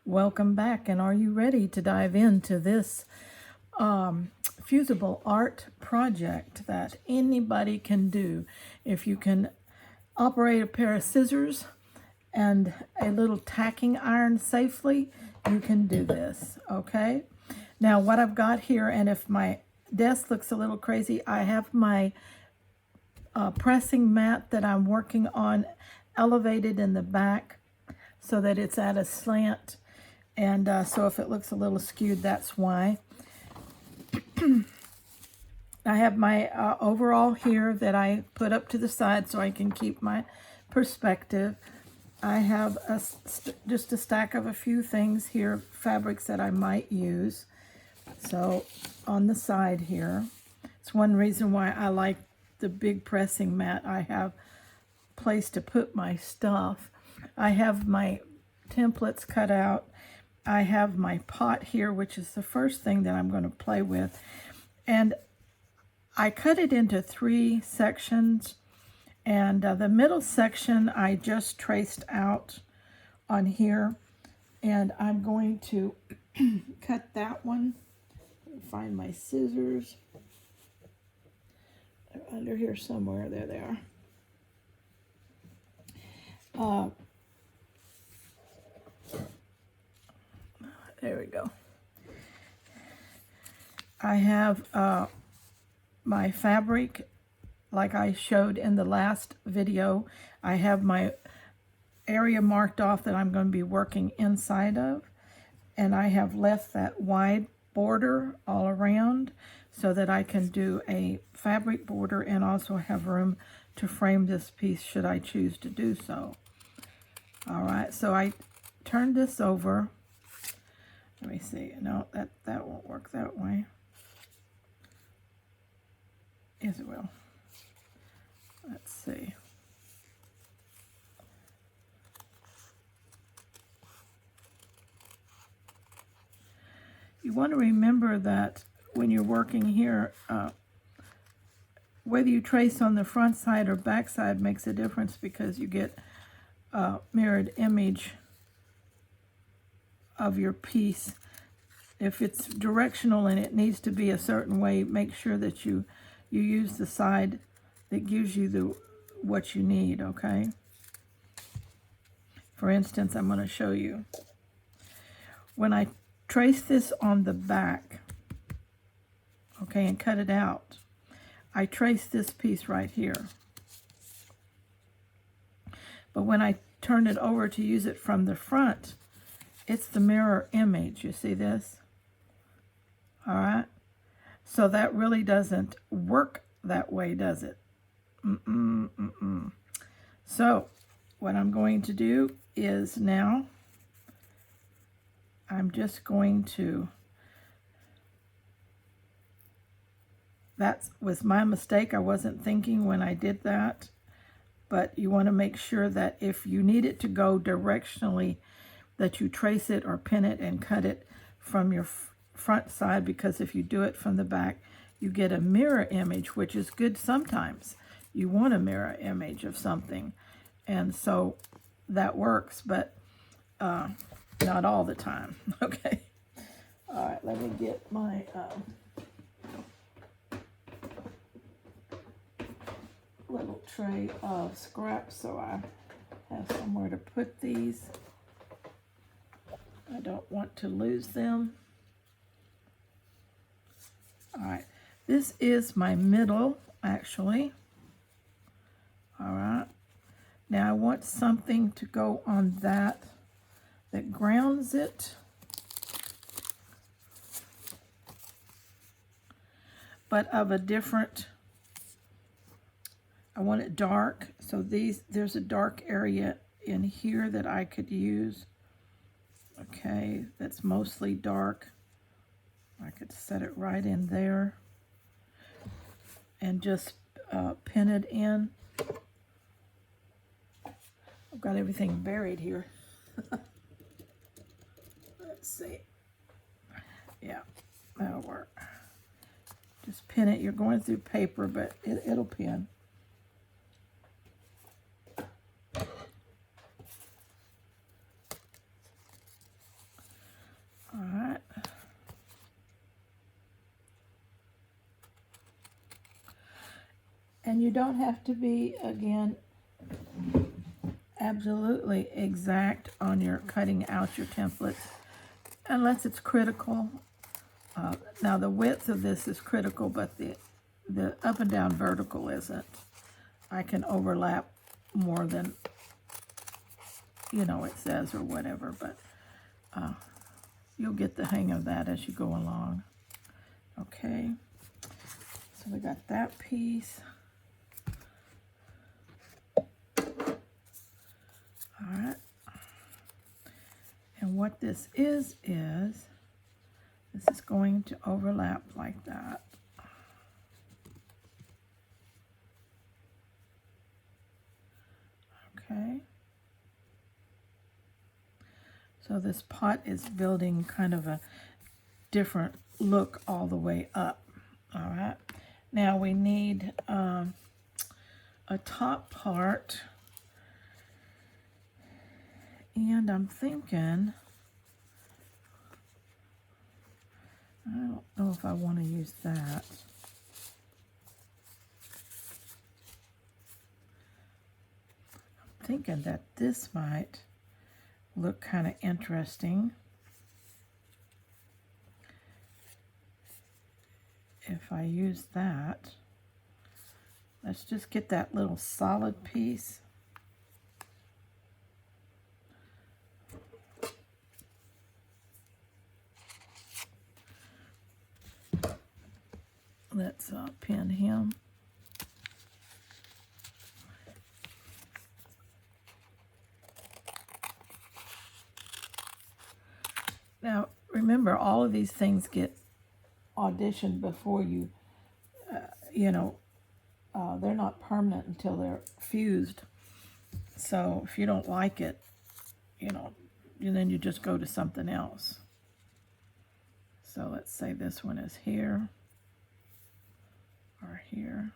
Welcome back, and are you ready to dive into this fusible art project that anybody can do? If you can operate a pair of scissors and a little tacking iron safely, you can do this, okay? Now what I've got here, and if my desk looks a little crazy, I have my pressing mat that I'm working on elevated in the back so that it's at a slant. And so if it looks a little skewed, that's why. I have my overall here that I put up to the side so I can keep my perspective. I have just a stack of a few things here, fabrics that I might use. So on the side here, it's one reason why I like the big pressing mat. I have a place to put my stuff. I have my templates cut out. I have my pot here, which is the first thing that I'm going to play with. And I cut it into 3 sections. And the middle section I just traced out on here. And I'm going to cut that one. Find my scissors. They're under here somewhere. There they are. There we go. I have my fabric, like I showed in the last video. I have my area marked off that I'm going to be working inside of. And I have left that wide border all around so that I can do a fabric border and also have room to frame this piece should I choose to do so. All right, so I turned this over. Let me see. No, that won't work that way. Yes, it will. Let's see. You want to remember that when you're working here, whether you trace on the front side or back side makes a difference because you get a mirrored image of your piece. If it's directional and it needs to be a certain way, make sure that you use the side that gives you what you need, okay? For instance, I'm going to show you. When I trace this on the back, okay, and cut it out, I trace this piece right here. But when I turn it over to use it from the front, it's the mirror image. You see this? All right. So that really doesn't work that way, does it? So what I'm going to do is now I'm just going to, that was my mistake. I wasn't thinking when I did that. But you want to make sure that if you need it to go directionally, that you trace it or pin it and cut it from your front side, because if you do it from the back, you get a mirror image, which is good sometimes. You want a mirror image of something, and so that works, but not all the time. Okay. All right, let me get my little tray of scraps so I have somewhere to put these. I don't want to lose them. All right, this is my middle, actually. All right, now I want something to go on that grounds it. But of a different, I want it dark. So there's a dark area in here that I could use. Okay, that's mostly dark. I could set it right in there and just pin it in. I've got everything buried here. Let's see. Yeah, that'll work. Just pin it. You're going through paper, but it'll pin. And you don't have to be, again, absolutely exact on your cutting out your templates unless it's critical. Now the width of this is critical, but the up and down vertical isn't. I can overlap more than, you know, it says or whatever, but you'll get the hang of that as you go along. Okay, so we got that piece. All right, and what this is this is going to overlap like that. Okay. So this pot is building kind of a different look all the way up. All right. Now we need a top part. And I'm thinking, I don't know if I want to use that. I'm thinking that this might look kind of interesting if I use that. Let's just get that little solid piece. Let's pin him. Now, remember, all of these things get auditioned before you, you know, they're not permanent until they're fused. So if you don't like it, you know, then you just go to something else. So let's say this one is here or here.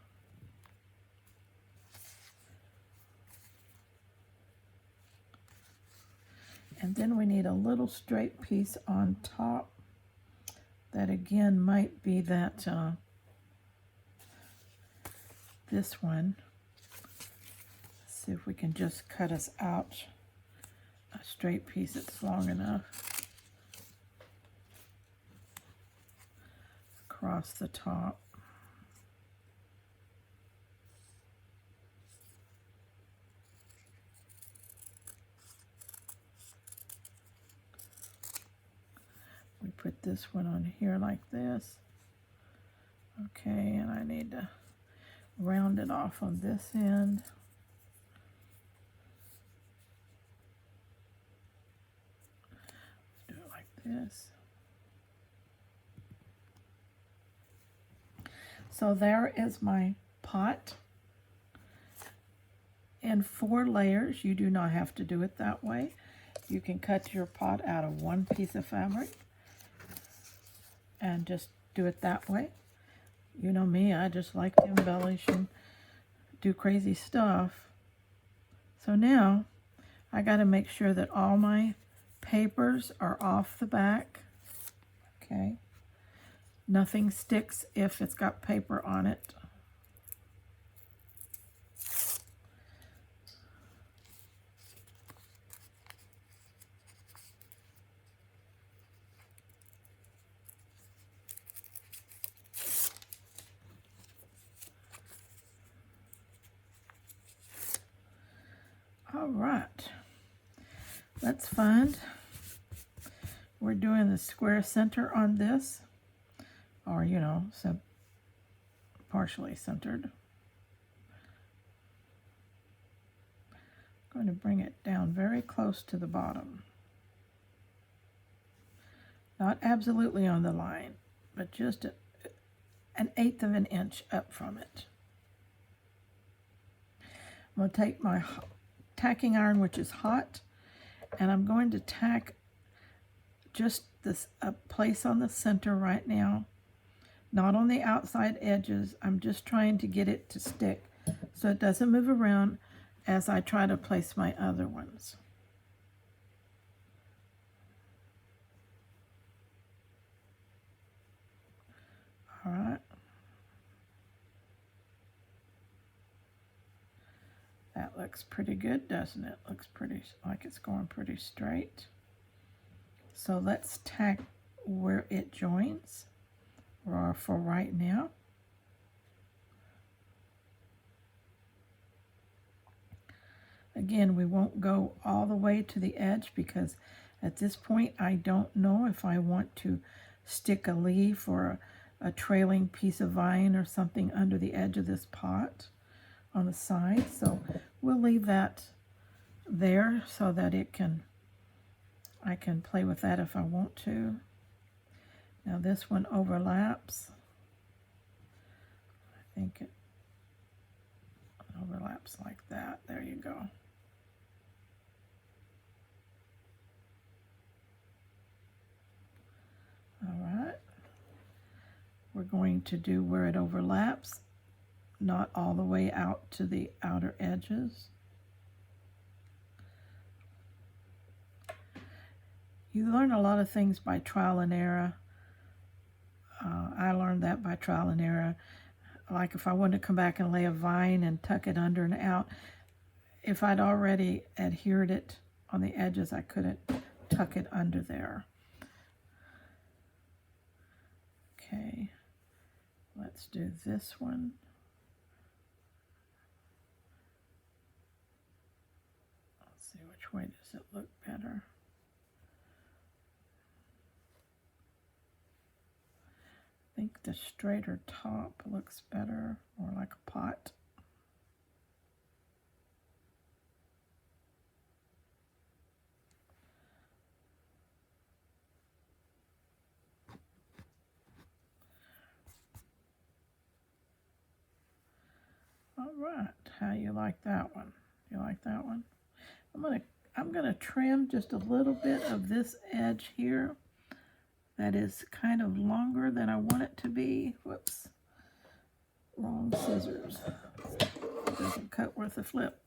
And then we need a little straight piece on top that again might be that, this one. Let's see if we can just cut us out a straight piece that's long enough across the top. We put this one on here like this. Okay, and I need to round it off on this end. Let's do it like this. So there is my pot in 4 layers. You do not have to do it that way. You can cut your pot out of one piece of fabric and just do it that way. You know me, I just like to embellish and do crazy stuff. So now I got to make sure that all my papers are off the back. Okay. Nothing sticks if it's got paper on it. All right, let's find, we're doing the square center on this, or you know, so partially centered. I'm going to bring it down very close to the bottom. Not absolutely on the line, but just an 1/8 of an inch up from it. I'm going to take my tacking iron, which is hot, and I'm going to tack just this a place on the center right now, not on the outside edges. I'm just trying to get it to stick so it doesn't move around as I try to place my other ones. All right. That looks pretty good, doesn't it? Looks pretty like it's going pretty straight. So let's tack where it joins for right now. Again, we won't go all the way to the edge because at this point I don't know if I want to stick a leaf or a trailing piece of vine or something under the edge of this pot on the side. So we'll leave that there so that I can play with that if I want to. Now this one overlaps. I think it overlaps like that. There you go. All right. We're going to do where it overlaps, not all the way out to the outer edges. You learn a lot of things by trial and error. I learned that by trial and error. Like if I wanted to come back and lay a vine and tuck it under and out, if I'd already adhered it on the edges, I couldn't tuck it under there. Okay, let's do this one. Let's see, which way does it look better? I think the straighter top looks better, more like a pot. All right, how you like that one? You like that one? I'm gonna trim just a little bit of this edge here. That is kind of longer than I want it to be. Whoops, wrong scissors. Doesn't cut worth a flip.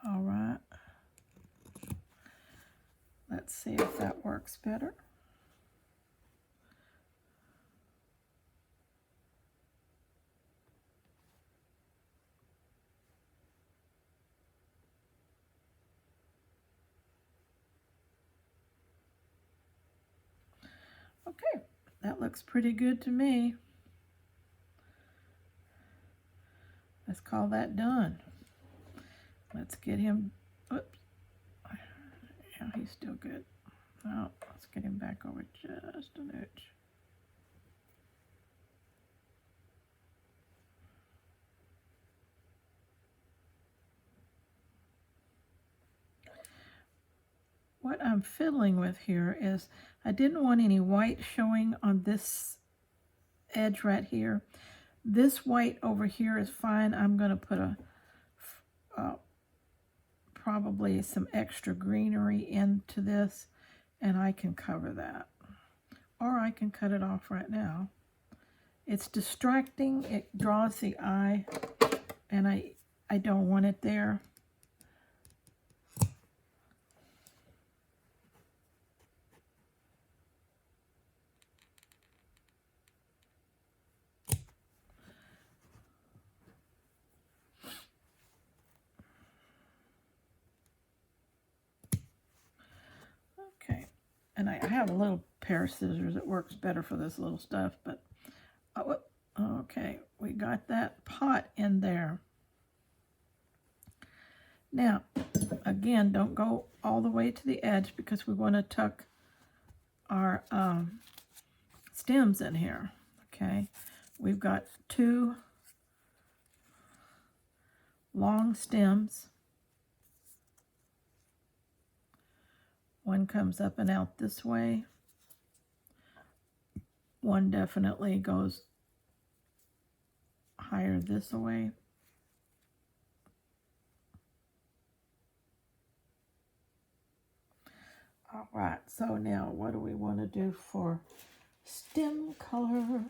All right. Let's see if that works better. Okay, that looks pretty good to me. Let's call that done. Let's get him, oops. Yeah, he's still good. Now, let's get him back over just an inch. What I'm fiddling with here is I didn't want any white showing on this edge right here. This white over here is fine. I'm going to put probably some extra greenery into this, and I can cover that. Or I can cut it off right now. It's distracting. It draws the eye, and I don't want it there. Okay, and I have a little pair of scissors that works better for this little stuff, but okay, we got that pot in there. Now, again, don't go all the way to the edge because we want to tuck our stems in here, okay? We've got two long stems. One comes up and out this way. One definitely goes higher this way. All right, so now what do we want to do for stem color?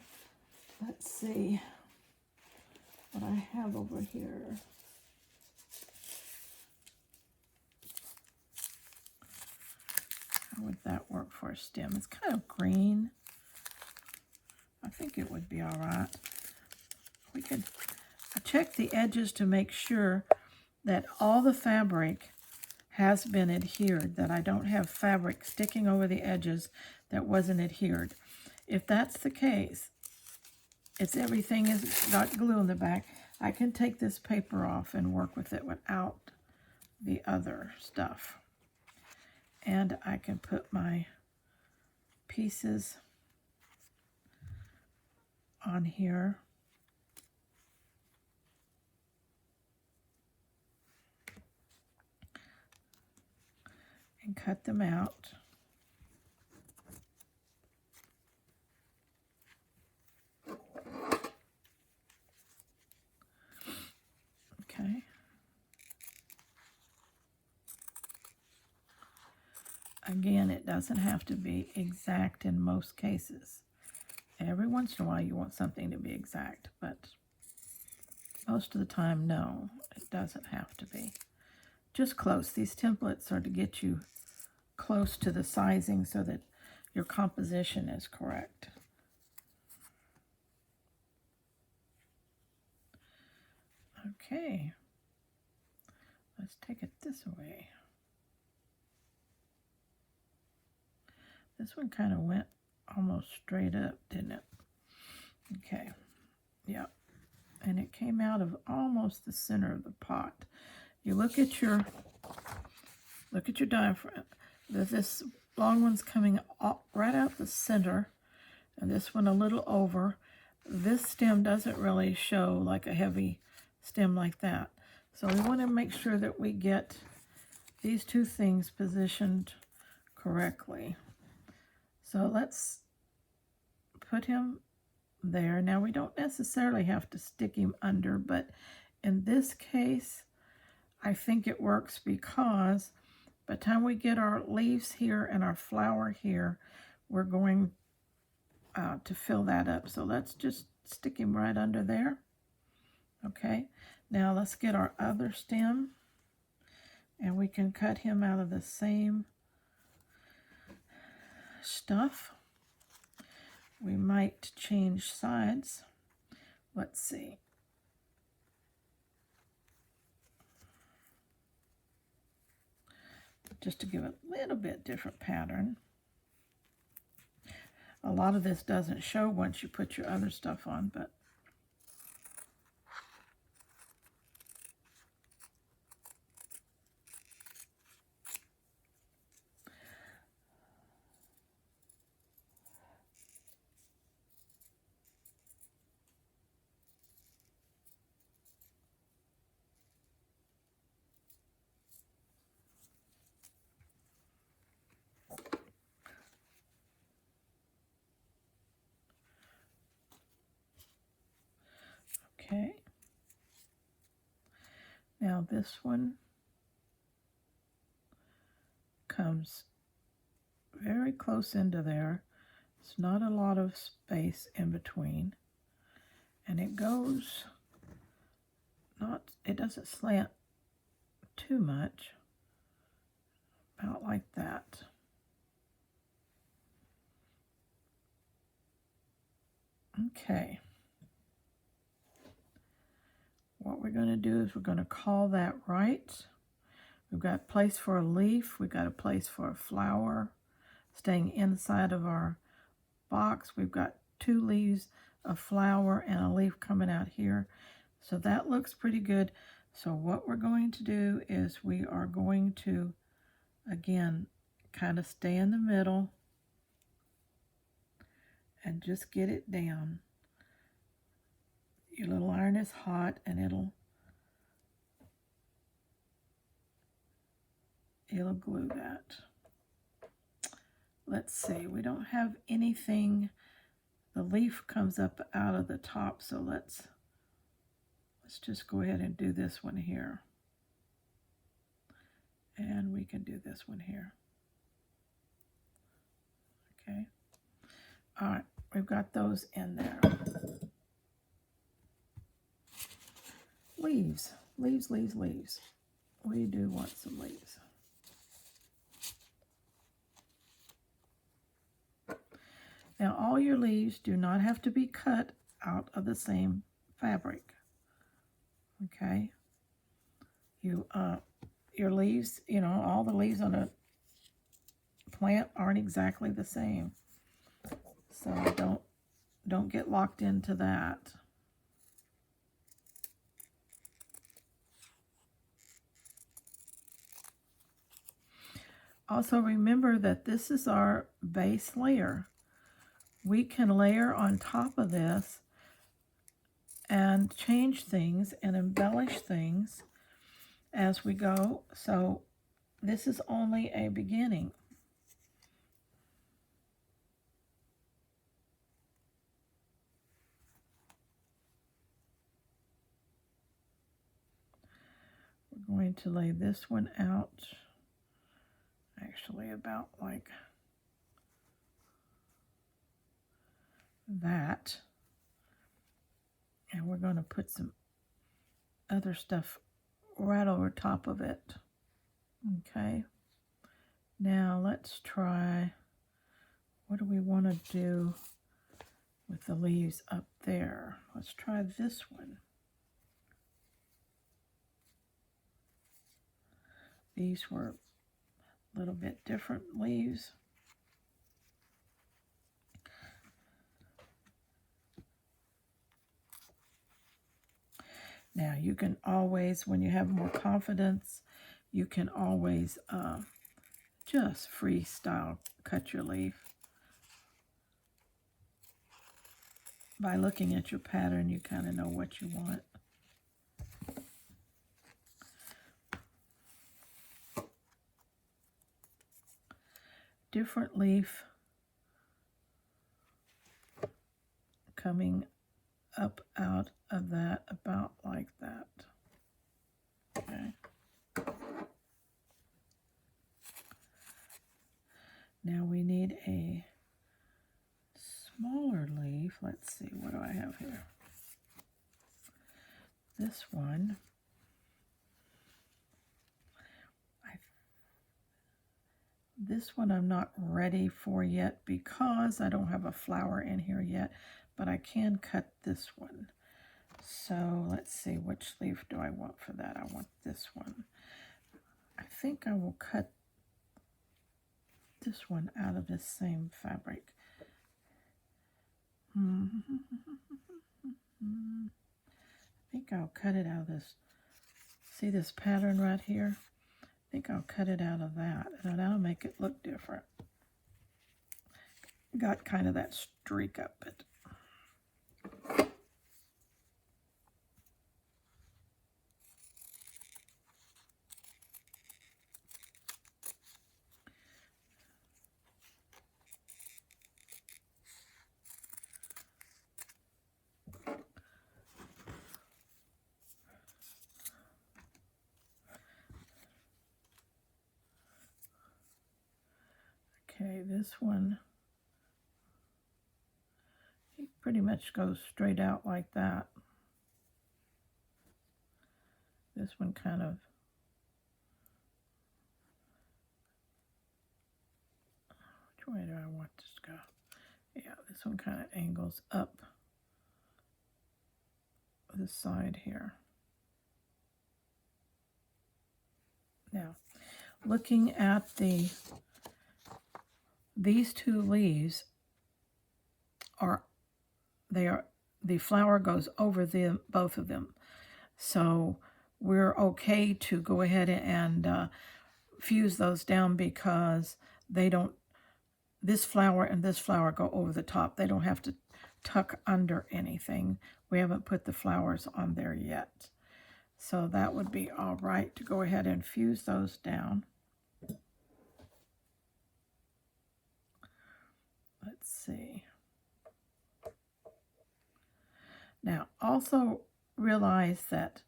Let's see what I have over here. How would that work for a stem? It's kind of green. I think it would be all right. We could check the edges to make sure that all the fabric has been adhered, that I don't have fabric sticking over the edges that wasn't adhered. If that's the case, it's everything is got glue in the back, I can take this paper off and work with it without the other stuff. And I can put my pieces on here. And cut them out. Okay. Again, it doesn't have to be exact in most cases. Every once in a while you want something to be exact, but most of the time, no, it doesn't have to be. Just close. These templates are to get you close to the sizing so that your composition is correct. Okay, let's take it this way. This one kind of went almost straight up, didn't it? Okay, yep. And it came out of almost the center of the pot. You look at your diaphragm. This long one's coming right out the center, and this one a little over. This stem doesn't really show like a heavy stem like that. So we want to make sure that we get these two things positioned correctly. So let's put him there. Now we don't necessarily have to stick him under, but in this case, I think it works because by the time we get our leaves here and our flower here, we're going to fill that up. So let's just stick him right under there. Okay, now let's get our other stem, and we can cut him out of the same stuff. We might change sides. Let's see. Just to give a little bit different pattern. A lot of this doesn't show once you put your other stuff on, but okay. Now this one comes very close into there. It's not a lot of space in between. And it goes it doesn't slant too much. About like that. Okay. What we're going to do is we're going to call that right. We've got a place for a leaf. We've got a place for a flower. Staying inside of our box, we've got 2 leaves, a flower, and a leaf coming out here. So that looks pretty good. So what we're going to do is we are going to, again, kind of stay in the middle and just get it down. Your little iron is hot, and it'll glue that. Let's see, we don't have anything. The leaf comes up out of the top, so let's just go ahead and do this one here. And we can do this one here. Okay. All right, we've got those in there. Leaves, leaves, leaves, leaves. We do want some leaves. Now, all your leaves do not have to be cut out of the same fabric. Okay? You your leaves, you know, all the leaves on a plant aren't exactly the same. So don't get locked into that. Also remember that this is our base layer. We can layer on top of this and change things and embellish things as we go. So this is only a beginning. We're going to lay this one out actually about like that. And we're going to put some other stuff right over top of it. Okay. Now let's try, what do we want to do with the leaves up there? Let's try this one. These were a little bit different leaves. Now you can always, when you have more confidence, you can always just freestyle cut your leaf. By looking at your pattern, you kind of know what you want. Different leaf coming up out of that, about like that. Okay. Now we need a smaller leaf. Let's see, what do I have here? This one. This one I'm not ready for yet because I don't have a flower in here yet, but I can cut this one. So let's see, which leaf do I want for that? I want this one. I think I will cut this one out of this same fabric. I think I'll cut it out of this. See this pattern right here? I think I'll cut it out of that, and that'll make it look different. Got kind of that streak up it. Okay, this one, it pretty much goes straight out like that. This one kind of, which way do I want this to go? Yeah, this one kind of angles up the side here. Now, looking at these two leaves the flower goes over them, both of them. So we're okay to go ahead and fuse those down because they don't, this flower and this flower go over the top. They don't have to tuck under anything. We haven't put the flowers on there yet. So that would be all right to go ahead and fuse those down. Let's see. Now, also realize that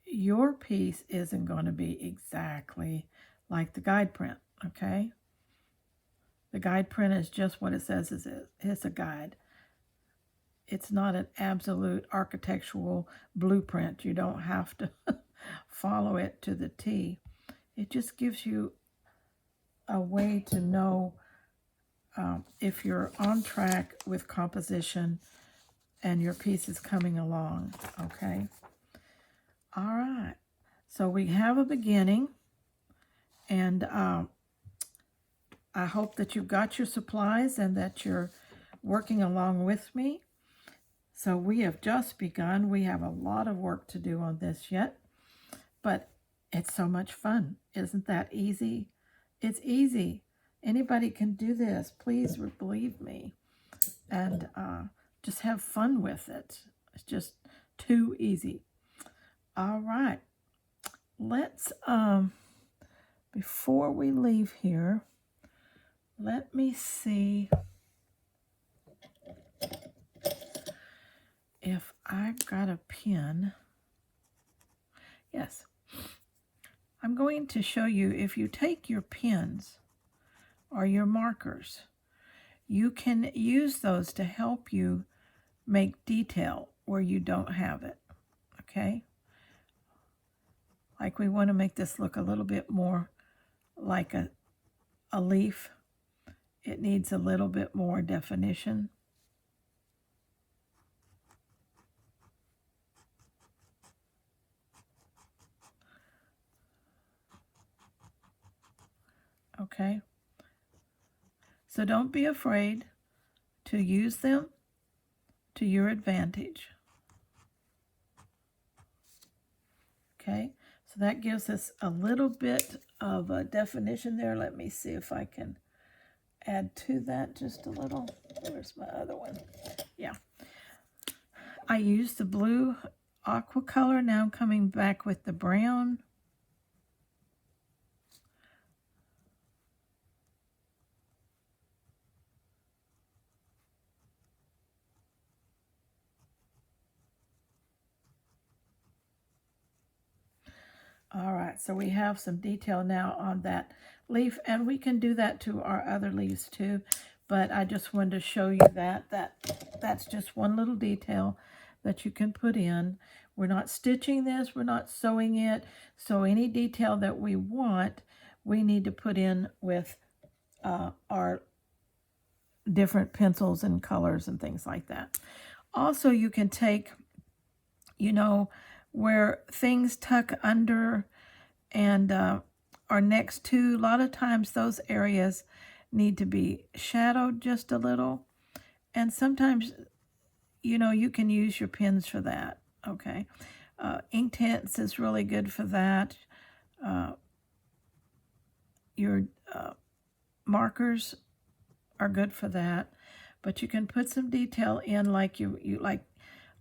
your piece isn't going to be exactly like the guide print, okay? The guide print is just what it says it is. It's a guide. It's not an absolute architectural blueprint. You don't have to follow it to the T. It just gives you a way to know if you're on track with composition and your piece is coming along, okay? All right. So we have a beginning, and I hope that you've got your supplies and that you're working along with me. So we have just begun. We have a lot of work to do on this yet, but it's so much fun. Isn't that easy? It's easy. Anybody can do this. Please believe me. And just have fun with it. It's just too easy. All right. Let's, before we leave here, let me see if I've got a pen. Yes. I'm going to show you, if you take your pens or your markers, you can use those to help you make detail where you don't have it, okay? Like we want to make this look a little bit more like a leaf. It needs a little bit more definition. Okay? So don't be afraid to use them to your advantage. Okay? So that gives us a little bit of a definition there. Let me see if I can add to that just a little. Where's my other one? Yeah. I used the blue aqua color. Now I'm coming back with the brown. All right, so we have some detail now on that leaf, and we can do that to our other leaves too, but I just wanted to show you that's just one little detail that you can put in. We're not stitching this, we're not sewing it, so any detail that we want, we need to put in with our different pencils and colors and things like that. Also, you can take, you know, where things tuck under and are next to, a lot of times those areas need to be shadowed just a little. And sometimes, you know, you can use your pens for that, okay? Inktense is really good for that. Your markers are good for that. But you can put some detail in, like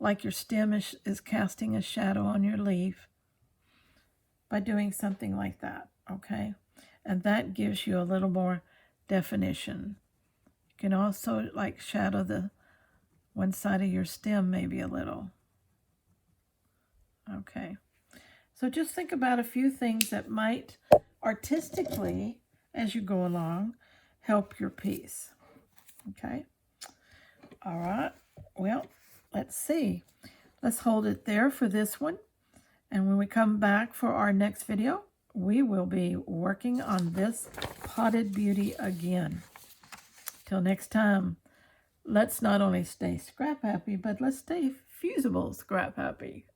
like your stem is casting a shadow on your leaf by doing something like that, okay? And that gives you a little more definition. You can also like shadow the one side of your stem maybe a little. Okay. So just think about a few things that might artistically, as you go along, help your piece. Okay. All right. Well, let's see. Let's hold it there for this one. And when we come back for our next video, we will be working on this potted beauty again. Till next time, let's not only stay scrap happy, but let's stay fusible scrap happy.